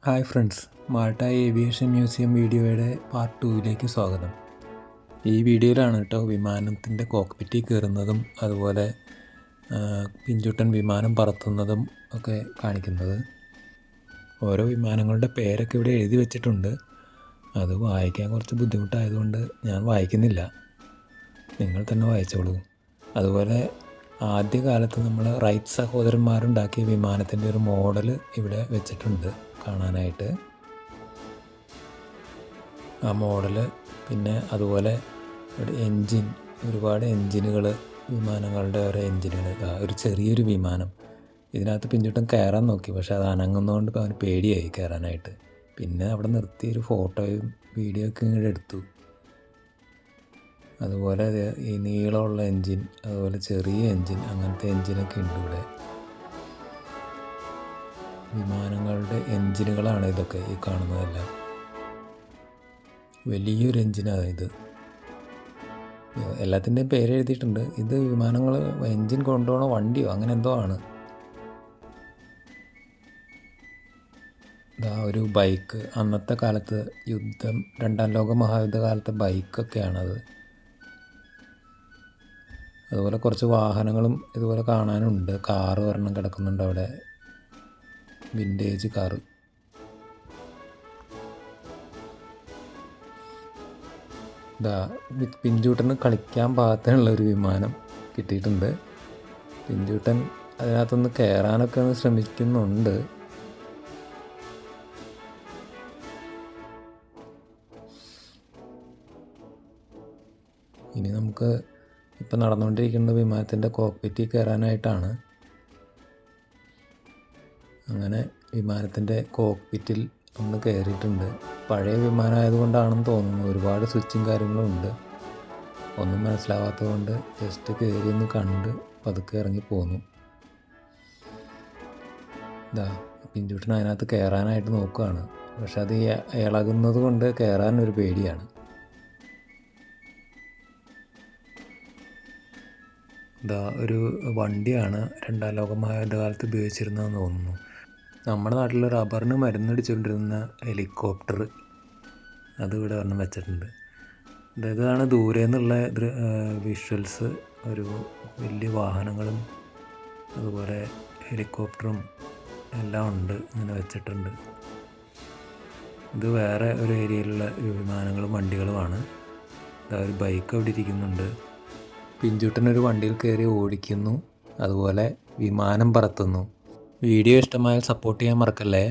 Hi friends, Malta aviation museum വീഡിയോയുടെ part 2ലേക്ക് സ്വാഗതം. ഈ വീഡിയോയിലാണ് കേട്ടോ വിമാനത്തിൻ്റെ കോക്ക്പിറ്റിൽ കയറുന്നതും അതുപോലെ പിഞ്ചുട്ടൻ വിമാനം പറത്തുന്നതും ഒക്കെ കാണിക്കുന്നത്. ഓരോ വിമാനങ്ങളുടെ പേരൊക്കെ ഇവിടെ എഴുതി വെച്ചിട്ടുണ്ട്. അത് വായിക്കാൻ കുറച്ച് ബുദ്ധിമുട്ടായതുകൊണ്ട് ഞാൻ വായിക്കുന്നില്ല, നിങ്ങൾ തന്നെ വായിച്ചോളൂ. അതുപോലെ ആദ്യകാലത്ത് നമ്മൾ റൈറ്റ് സഹോദരന്മാരുണ്ടാക്കിയ വിമാനത്തിൻ്റെ ഒരു മോഡൽ ഇവിടെ വെച്ചിട്ടുണ്ട് കാണാനായിട്ട്. ആ മോഡല്, പിന്നെ അതുപോലെ ഒരു എൻജിൻ, ഒരുപാട് എൻജിനുകൾ, വിമാനങ്ങളുടെ ഓരോ എൻജിനുകൾ. ഒരു ചെറിയൊരു വിമാനം ഇതിനകത്ത് പിഞ്ചുട്ടൻ കയറാൻ നോക്കി, പക്ഷെ അത് അനങ്ങുന്നതുകൊണ്ട് അവന് പേടിയായി കയറാനായിട്ട്. പിന്നെ അവിടെ നിർത്തി ഒരു ഫോട്ടോയും വീഡിയോ ഒക്കെ ഇങ്ങോട്ട് എടുത്തു. അതുപോലെ ഈ നീളമുള്ള എൻജിൻ, അതുപോലെ ചെറിയ എൻജിൻ, അങ്ങനത്തെ എൻജിനൊക്കെ ഉണ്ട് ഇവിടെ. വിമാനങ്ങളുടെ എൻജിനുകളാണ് ഇതൊക്കെ, ഈ കാണുന്നതെല്ലാം. വലിയൊരു എൻജിനാണ് ഇത്. എല്ലാത്തിൻ്റെയും പേര് എഴുതിയിട്ടുണ്ട്. ഇത് വിമാനങ്ങൾ എൻജിൻ കൊണ്ടുപോകണ വണ്ടിയോ അങ്ങനെ എന്തോ ആണ്. ഇതാ ഒരു ബൈക്ക്, അന്നത്തെ കാലത്ത് യുദ്ധം, 2ാം ലോക മഹായുദ്ധ കാലത്തെ ബൈക്കൊക്കെയാണത്. അതുപോലെ കുറച്ച് വാഹനങ്ങളും ഇതുപോലെ കാണാനുണ്ട്. കാറ് ഒരെണ്ണം കിടക്കുന്നുണ്ട് അവിടെ, വിൻറ്റേജ് കാറ്. ഇതാ പിഞ്ചൂട്ടന് കളിക്കാൻ പാകത്തിനുള്ള ഒരു വിമാനം കിട്ടിയിട്ടുണ്ട്. പിഞ്ചൂട്ടൻ അതിനകത്തൊന്ന് കയറാനൊക്കെ ഒന്ന് ശ്രമിക്കുന്നുണ്ട്. ഇനി നമുക്ക് ഇപ്പം നടന്നുകൊണ്ടിരിക്കുന്ന വിമാനത്തിൻ്റെ കോക്ക്പിറ്റിൽ കയറാനായിട്ടാണ്. അങ്ങനെ വിമാനത്തിൻ്റെ കോക്ക്പിറ്റിൽ ഒന്ന് കയറിയിട്ടുണ്ട്. പഴയ വിമാനമായതുകൊണ്ടാണെന്ന് തോന്നുന്നു, ഒരുപാട് സ്വിച്ചും കാര്യങ്ങളും ഉണ്ട്. ഒന്നും മനസ്സിലാവാത്തത് കൊണ്ട് ജസ്റ്റ് കയറി ഒന്ന് കണ്ട് പതുക്കെ ഇറങ്ങി പോന്നു. ഇതാ പിഞ്ചുട്ടൻ അതിനകത്ത് കയറാനായിട്ട് നോക്കുകയാണ്, പക്ഷെ അത് ഇളകുന്നത് കൊണ്ട് കയറാനൊരു പേടിയാണ്. ഇതാ ഒരു വണ്ടിയാണ് 2ാം ലോക മഹായുദ്ധ കാലത്ത് ഉപയോഗിച്ചിരുന്നതെന്ന് തോന്നുന്നു. നമ്മുടെ നാട്ടിൽ റബ്ബറിന് മരുന്നടിച്ചുകൊണ്ടിരുന്ന ഹെലികോപ്റ്റർ, അതിവിടെ ഒരെണ്ണം വെച്ചിട്ടുണ്ട്. ഇതാണ് ദൂരെ നിന്നുള്ള വിഷ്വൽസ്. ഒരു വലിയ വാഹനങ്ങളും അതുപോലെ ഹെലികോപ്റ്ററും എല്ലാം ഉണ്ട്, ഇങ്ങനെ വെച്ചിട്ടുണ്ട്. ഇത് വേറെ ഒരു ഏരിയയിലുള്ള വിമാനങ്ങളും വണ്ടികളുമാണ്. ഒരു ബൈക്ക് അവിടെ ഇരിക്കുന്നുണ്ട്. പിഞ്ചുട്ടനൊരു വണ്ടിയിൽ കയറി ഓടിക്കുന്നു, അതുപോലെ വിമാനം പറത്തുന്നു. വീഡിയോ ഇഷ്ടമായാൽ സപ്പോർട്ട് ചെയ്യാൻ മറക്കല്ലേ.